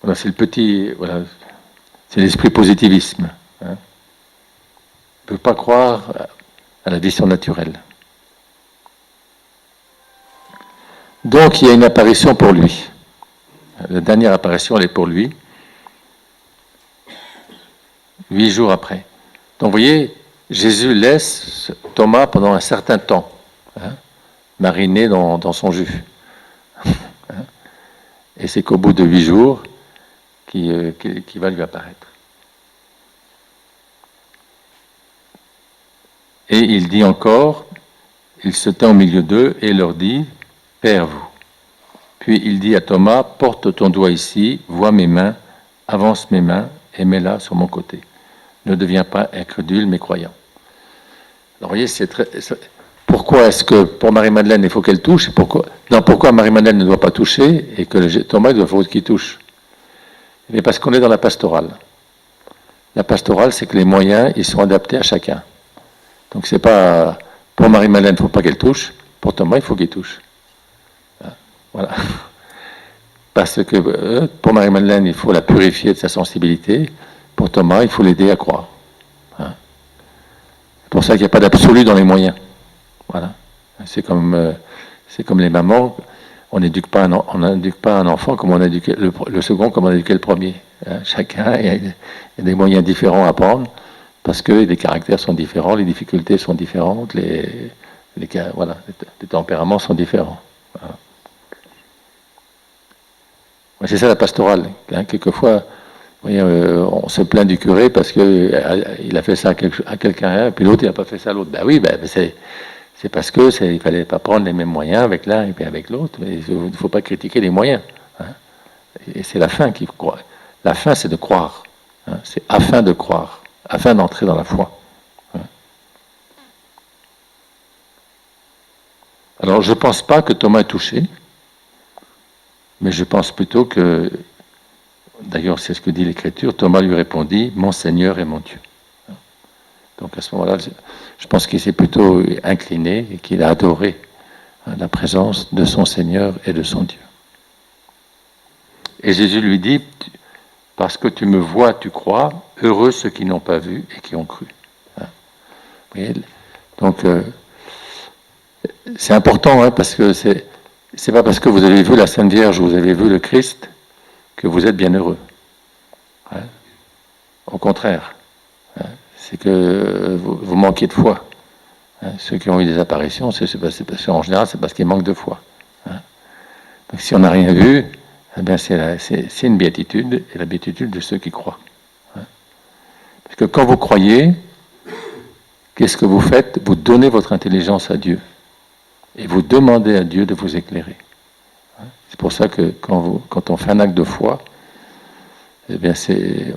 Voilà, c'est c'est l'esprit positivisme. Hein. On ne peut pas croire à la vision naturelle. Donc il y a une apparition pour lui. La dernière apparition, elle est pour lui. 8 jours après. Donc vous voyez, Jésus laisse Thomas pendant un certain temps, hein, mariner dans son jus. Hein, et c'est qu'au bout de 8 jours qu'il va lui apparaître. Et il dit encore, il se tint au milieu d'eux et leur dit, Père vous. Puis il dit à Thomas, porte ton doigt ici, vois mes mains, avance mes mains et mets-la sur mon côté. Ne deviens pas incrédule, mais croyant. Alors, vous voyez, pourquoi est-ce que pour Marie-Madeleine, il faut qu'elle touche? Pourquoi Marie-Madeleine ne doit pas toucher et que Thomas doit faut qu'il touche? Mais parce qu'on est dans la pastorale. La pastorale, c'est que les moyens, ils sont adaptés à chacun. Donc, c'est pas pour Marie-Madeleine, il ne faut pas qu'elle touche. Pour Thomas, il faut qu'il touche. Voilà. Parce que pour Marie-Madeleine, il faut la purifier de sa sensibilité. Pour Thomas, il faut l'aider à croire. Hein. C'est pour ça qu'il n'y a pas d'absolu dans les moyens. Voilà. C'est comme les mamans. On n'éduque pas un enfant comme on éduque le second, comme on a éduqué le premier. Hein. Chacun, il y a des moyens différents à prendre parce que les caractères sont différents, les difficultés sont différentes, les tempéraments sont différents. Voilà. C'est ça la pastorale. Hein. Quelquefois, voyez, on se plaint du curé parce qu'il a fait ça à quelqu'un, puis l'autre, il n'a pas fait ça à l'autre. Ben oui, c'est parce que il ne fallait pas prendre les mêmes moyens avec l'un et puis avec l'autre. Mais il ne faut pas critiquer les moyens. Hein. Et c'est la fin qui croit. La fin, c'est de croire. Hein. C'est afin de croire, afin d'entrer dans la foi. Hein. Alors, je ne pense pas que Thomas est touché. Mais je pense plutôt que, d'ailleurs c'est ce que dit l'Écriture, Thomas lui répondit, mon Seigneur et mon Dieu. Donc à ce moment-là, je pense qu'il s'est plutôt incliné et qu'il a adoré la présence de son Seigneur et de son Dieu. Et Jésus lui dit, parce que tu me vois, tu crois, heureux ceux qui n'ont pas vu et qui ont cru. Donc c'est important, parce que c'est pas parce que vous avez vu la Sainte Vierge ou vous avez vu le Christ que vous êtes bien heureux. Au contraire, c'est que vous manquez de foi. Ceux qui ont eu des apparitions, en général, c'est parce qu'ils manquent de foi. Donc si on n'a rien vu, eh bien c'est une béatitude, et la béatitude de ceux qui croient. Parce que quand vous croyez, qu'est-ce que vous faites? Vous donnez votre intelligence à Dieu. Et vous demandez à Dieu de vous éclairer. C'est pour ça que quand on fait un acte de foi, eh bien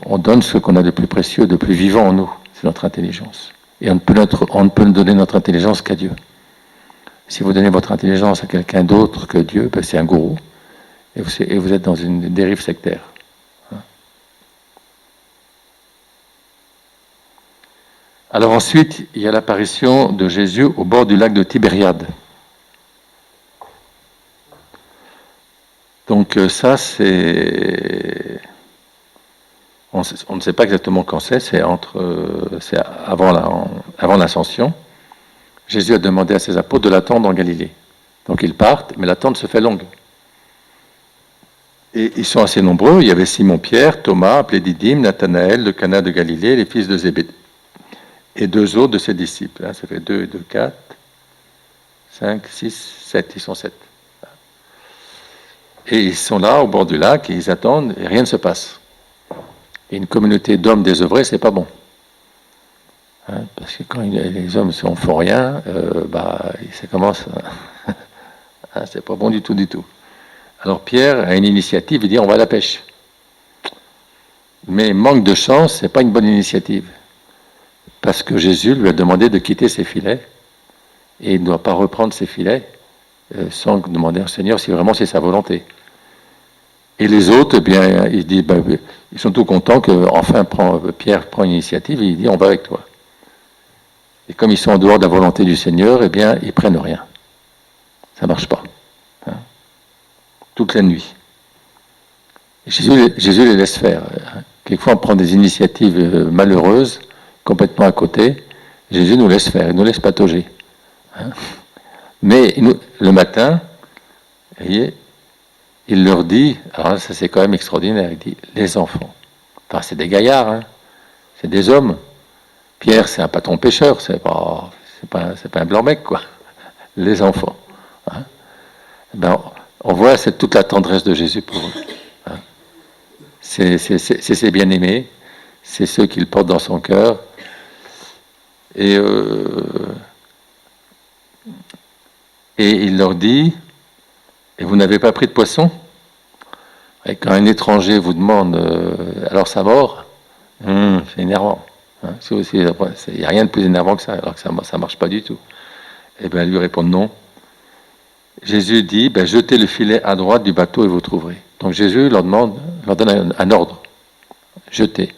on donne ce qu'on a de plus précieux, de plus vivant en nous. C'est notre intelligence. Et on ne peut donner notre intelligence qu'à Dieu. Si vous donnez votre intelligence à quelqu'un d'autre que Dieu, ben c'est un gourou. Et vous êtes dans une dérive sectaire. Alors ensuite, il y a l'apparition de Jésus au bord du lac de Tibériade. Donc ça, c'est... On ne sait pas exactement quand c'est avant l'ascension. Jésus a demandé à ses apôtres de l'attendre en Galilée. Donc ils partent, mais l'attente se fait longue. Et ils sont assez nombreux. Il y avait Simon-Pierre, Thomas, appelé Didyme, Nathanaël, de Cana de Galilée, les fils de Zébédée, et 2 autres de ses disciples. Ça fait 2 et 2, 4, 5, 6, 7. Ils sont 7. Et ils sont là, au bord du lac, et ils attendent, et rien ne se passe. Et une communauté d'hommes désœuvrés, c'est pas bon. Parce que quand les hommes ne font rien, ça commence... c'est pas bon du tout, du tout. Alors Pierre a une initiative, il dit on va à la pêche. Mais manque de chance, c'est pas une bonne initiative. Parce que Jésus lui a demandé de quitter ses filets, et il ne doit pas reprendre ses filets sans demander au Seigneur si vraiment c'est sa volonté. Et les autres, eh bien, ils sont tout contents que enfin Pierre prend une initiative et il dit on va avec toi. Et comme ils sont en dehors de la volonté du Seigneur, eh bien, ils prennent rien. Ça marche pas. Toute la nuit. Et Jésus les laisse faire. Quelquefois, on prend des initiatives malheureuses, complètement à côté. Jésus nous laisse faire, il nous laisse patauger. Mais le matin, vous voyez, il leur dit, alors ça c'est quand même extraordinaire, il dit, les enfants. Enfin, c'est des gaillards, c'est des hommes. Pierre, c'est un patron pêcheur, c'est pas un blanc-mec, quoi. Les enfants. On voit toute la tendresse de Jésus pour eux. C'est ses bien-aimés, c'est ceux qu'il porte dans son cœur. Et il leur dit, et vous n'avez pas pris de poisson? Et quand un étranger vous demande, alors ça mord, c'est énervant. Il n'y a rien de plus énervant que ça, alors que ça ne marche pas du tout. Et bien, lui répondent non. Jésus dit, jetez le filet à droite du bateau et vous trouverez. Donc Jésus leur donne un ordre. Jetez.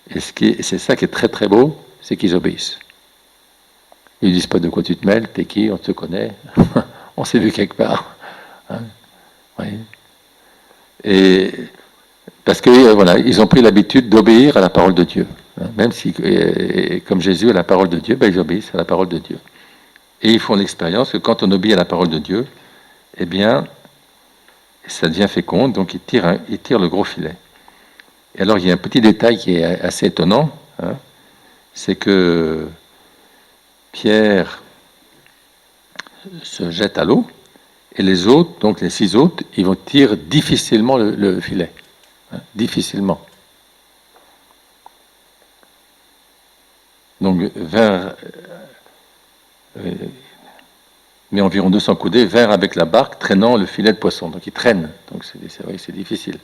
Et c'est ça qui est très très beau, c'est qu'ils obéissent. Ils ne disent pas de quoi tu te mêles, t'es qui, on te connaît, on s'est vu quelque part. Oui. Et parce que voilà, ils ont pris l'habitude d'obéir à la parole de Dieu. Même si, comme Jésus a la parole de Dieu, ils obéissent à la parole de Dieu. Et ils font l'expérience que quand on obéit à la parole de Dieu, eh bien, ça devient fécond, donc ils tirent le gros filet. Et alors, il y a un petit détail qui est assez étonnant, c'est que Pierre se jette à l'eau, et les autres, donc les 6 autres, ils vont tirer difficilement le filet. Difficilement. Donc, mais environ 200 coudées, vers avec la barque, traînant le filet de poisson. Donc, ils traînent. Donc, c'est vrai que c'est difficile.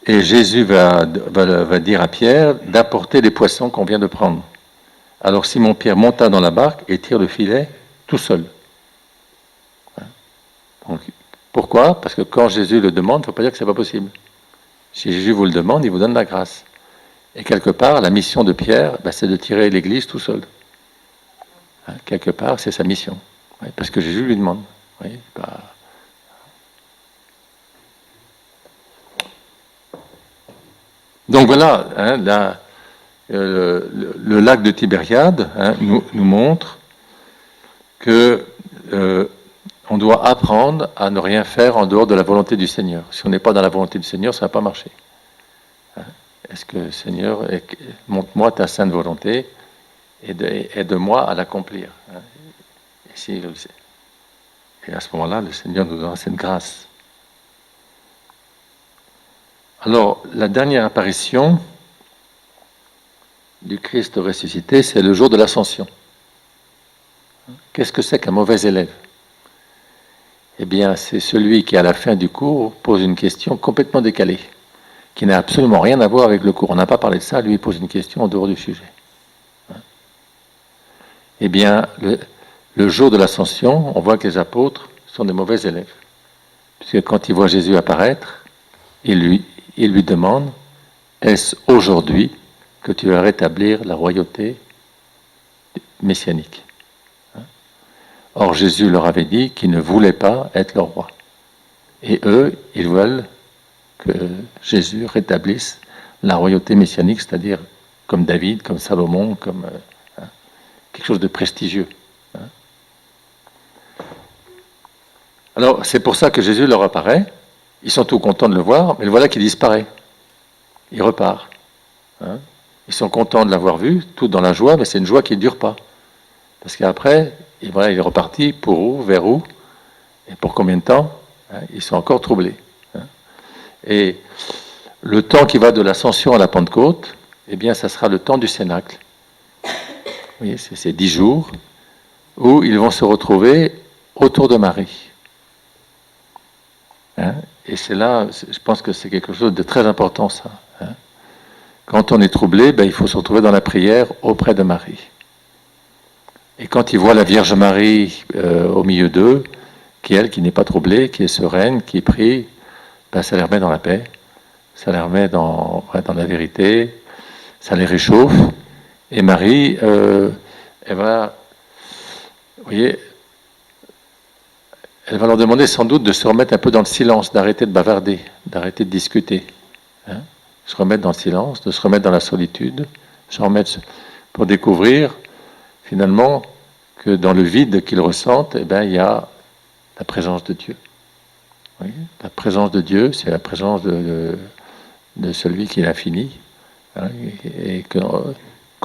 Et Jésus va dire à Pierre d'apporter les poissons qu'on vient de prendre. Alors, Simon-Pierre monta dans la barque et tire le filet tout seul. Donc, Pourquoi? Parce que quand Jésus le demande, il ne faut pas dire que ce n'est pas possible. Si Jésus vous le demande, il vous donne la grâce. Et quelque part, la mission de Pierre, c'est de tirer l'Église tout seul. Quelque part, c'est sa mission. Parce que Jésus lui demande. Donc voilà, le lac de Tibériade nous montre que on doit apprendre à ne rien faire en dehors de la volonté du Seigneur. Si on n'est pas dans la volonté du Seigneur, ça ne va pas marcher. Est-ce que, Seigneur, montre-moi ta sainte volonté et aide-moi à l'accomplir. Et à ce moment-là, le Seigneur nous donnera cette grâce. Alors, la dernière apparition du Christ ressuscité, c'est le jour de l'Ascension. Qu'est-ce que c'est qu'un mauvais élève? Eh bien, c'est celui qui, à la fin du cours, pose une question complètement décalée, qui n'a absolument rien à voir avec le cours. On n'a pas parlé de ça, lui, il pose une question en dehors du sujet. Eh bien, le jour de l'Ascension, on voit que les apôtres sont des mauvais élèves. Puisque quand ils voient Jésus apparaître, ils lui demandent, est-ce aujourd'hui que tu vas rétablir la royauté messianique? Or, Jésus leur avait dit qu'il ne voulait pas être leur roi. Et eux, ils veulent que Jésus rétablisse la royauté messianique, c'est-à-dire comme David, comme Salomon, comme quelque chose de prestigieux. Alors, c'est pour ça que Jésus leur apparaît. Ils sont tout contents de le voir, mais le voilà qui disparaît. Il repart. Ils sont contents de l'avoir vu, tout dans la joie, mais c'est une joie qui ne dure pas. Parce qu'après, il est reparti pour où, vers où, et pour combien de temps? Ils sont encore troublés. Et le temps qui va de l'Ascension à la Pentecôte, eh bien, ça sera le temps du Cénacle. Vous voyez, c'est ces 10 jours où ils vont se retrouver autour de Marie. Et c'est là, je pense que c'est quelque chose de très important, ça. Quand on est troublé, il faut se retrouver dans la prière auprès de Marie. Et quand ils voient la Vierge Marie au milieu d'eux, qui n'est pas troublée, qui est sereine, qui prie, ça les remet dans la paix, ça les remet dans la vérité, ça les réchauffe. Et Marie, elle va, vous voyez, elle va leur demander sans doute de se remettre un peu dans le silence, d'arrêter de bavarder, d'arrêter de discuter. Se remettre dans le silence, de se remettre dans la solitude, se remettre pour découvrir finalement que dans le vide qu'ils ressentent, il y a la présence de Dieu. Oui, la présence de Dieu, c'est la présence de celui qui est l'infini, et qu'on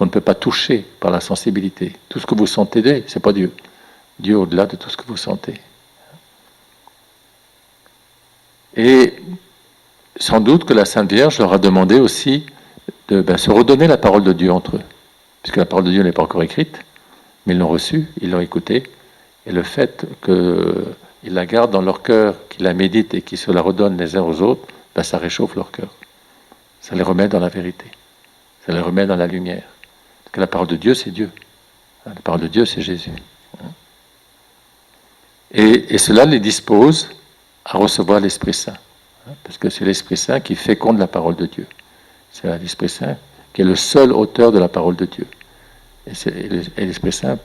ne peut pas toucher par la sensibilité. Tout ce que vous sentez, c'est pas Dieu. Dieu au-delà de tout ce que vous sentez. Et sans doute que la Sainte Vierge leur a demandé aussi de se redonner la parole de Dieu entre eux, puisque la parole de Dieu n'est pas encore écrite, mais ils l'ont reçue, ils l'ont écoutée, et le fait qu'ils la gardent dans leur cœur, qu'ils la méditent et qu'ils se la redonnent les uns aux autres, ça réchauffe leur cœur. Ça les remet dans la vérité, ça les remet dans la lumière. Parce que la parole de Dieu, c'est Dieu. La parole de Dieu, c'est Jésus. Et cela les dispose à recevoir l'Esprit Saint. Parce que c'est l'Esprit Saint qui féconde la parole de Dieu. C'est l'Esprit Saint qui est le seul auteur de la parole de Dieu. Et l'Esprit Saint,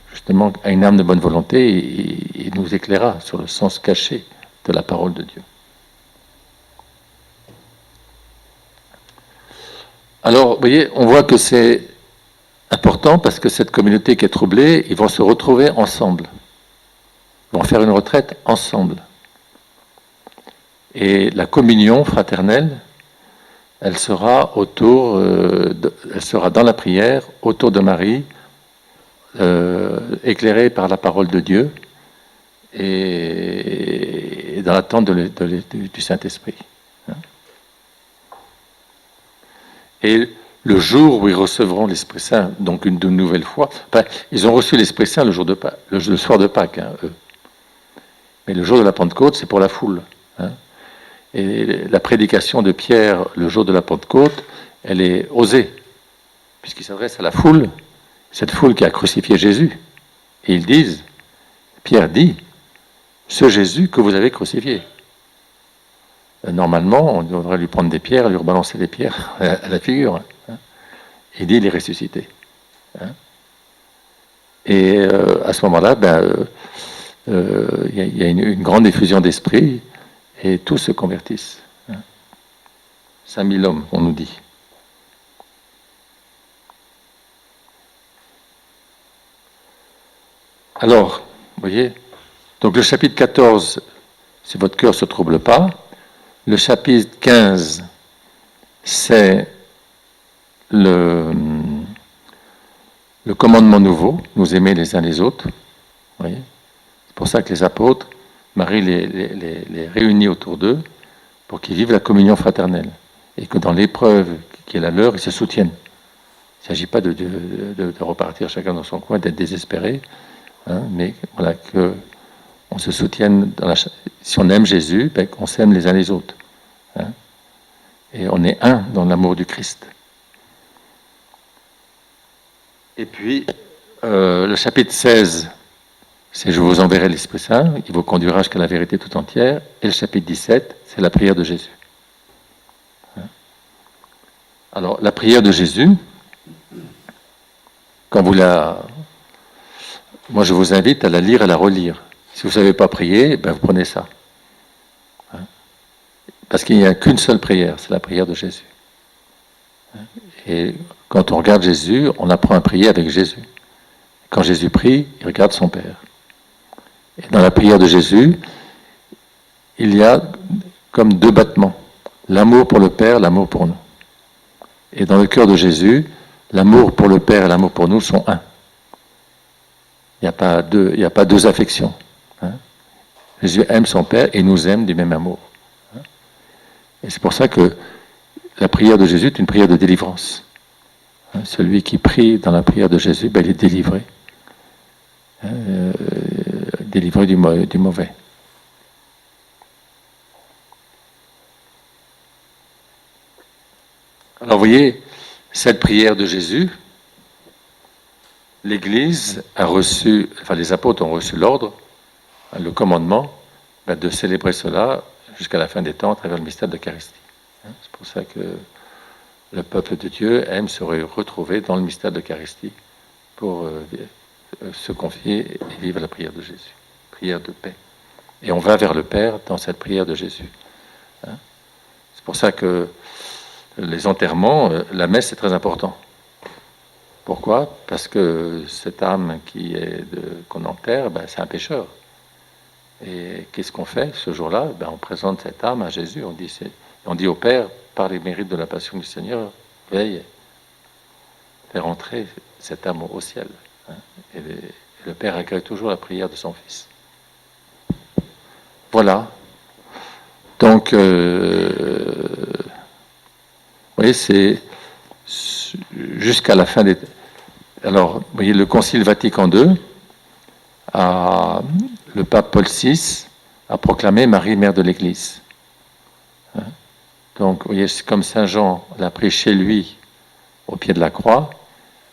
justement, a une âme de bonne volonté et il nous éclairera sur le sens caché de la parole de Dieu. Alors, vous voyez, on voit que c'est important parce que cette communauté qui est troublée, ils vont se retrouver ensemble. Ils vont faire une retraite ensemble. Et la communion fraternelle, elle sera elle sera dans la prière, autour de Marie, éclairée par la parole de Dieu et dans l'attente du Saint-Esprit. Et le jour où ils recevront l'Esprit Saint, donc une nouvelle fois, ils ont reçu l'Esprit Saint le soir de Pâques, eux. Mais le jour de la Pentecôte, c'est pour la foule. Et la prédication de Pierre le jour de la Pentecôte, elle est osée, puisqu'il s'adresse à la foule, cette foule qui a crucifié Jésus. Et Pierre dit, ce Jésus que vous avez crucifié. Normalement, on devrait lui prendre des pierres, lui rebalancer des pierres à la figure. Hein. Il dit, il est ressuscité. Hein. Et à ce moment-là, il y a une grande effusion d'esprit et tous se convertissent. Hein. 5000 hommes, on nous dit. Alors, vous voyez, donc le chapitre 14, si votre cœur ne se trouble pas. Le chapitre 15, c'est le commandement nouveau, nous aimer les uns les autres. Vous voyez, c'est pour ça que les apôtres, Marie les réunit autour d'eux pour qu'ils vivent la communion fraternelle. Et que dans l'épreuve qui est la leur, ils se soutiennent. Il ne s'agit pas de repartir chacun dans son coin, d'être désespéré, hein, mais voilà, qu'on se soutienne. Si on aime Jésus, qu'on s'aime les uns les autres. Hein, et on est un dans l'amour du Christ. Et puis, le chapitre 16, c'est « Je vous enverrai l'Esprit Saint, il vous conduira jusqu'à la vérité tout entière ». Et le chapitre 17, c'est la prière de Jésus. Alors, la prière de Jésus, quand vous la... Moi, je vous invite à la lire et à la relire. Si vous ne savez pas prier, vous prenez ça. Parce qu'il n'y a qu'une seule prière, c'est la prière de Jésus. Et quand on regarde Jésus, on apprend à prier avec Jésus. Quand Jésus prie, il regarde son Père. Et dans la prière de Jésus, il y a comme deux battements. L'amour pour le Père, l'amour pour nous. Et dans le cœur de Jésus, l'amour pour le Père et l'amour pour nous sont un. Il n'y a pas deux affections. Hein. Jésus aime son Père et nous aime du même amour. Hein. Et c'est pour ça que la prière de Jésus est une prière de délivrance. Hein. Celui qui prie dans la prière de Jésus, il est délivré. Hein, délivré du mauvais. Alors vous voyez, cette prière de Jésus, l'Église a reçu, enfin les apôtres ont reçu l'ordre, le commandement, de célébrer cela jusqu'à la fin des temps à travers le mystère de l'Eucharistie. C'est pour ça que le peuple de Dieu aime se retrouver dans le mystère de l'Eucharistie pour se confier et vivre la prière de Jésus, prière de paix. Et on va vers le Père dans cette prière de Jésus. C'est pour ça que les enterrements, la messe, c'est très important. Pourquoi ? Parce que cette âme qu'on enterre, c'est un pécheur. Et qu'est-ce qu'on fait ce jour-là ? On présente cette âme à Jésus. On dit au Père, par les mérites de la passion du Seigneur, veille, faire entrer cette âme au ciel. Et le Père accueille toujours la prière de son Fils. Voilà. Donc, vous voyez, c'est jusqu'à la fin des... Alors, vous voyez, le Concile Vatican II, le pape Paul VI a proclamé Marie, mère de l'Église. Donc, vous voyez, c'est comme Saint Jean l'a pris chez lui, au pied de la croix,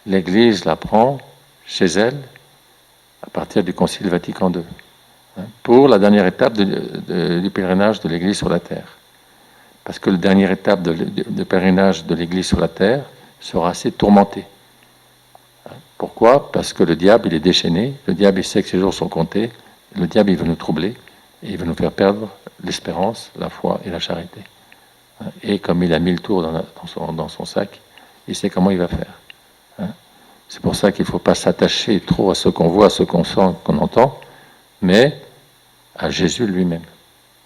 l'Église la prend chez elle, à partir du Concile Vatican II, pour la dernière étape du pèlerinage de l'Église sur la terre. Parce que la dernière étape de pèlerinage de l'Église sur la terre sera assez tourmentée. Pourquoi ? Parce que le diable, il est déchaîné, le diable, il sait que ses jours sont comptés, le diable, il veut nous troubler, et il veut nous faire perdre l'espérance, la foi et la charité. Et comme il a mis le tour dans son sac, il sait comment il va faire. C'est pour ça qu'il ne faut pas s'attacher trop à ce qu'on voit, à ce qu'on sent, qu'on entend, mais à Jésus lui-même.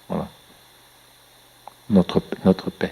Voilà. Notre paix.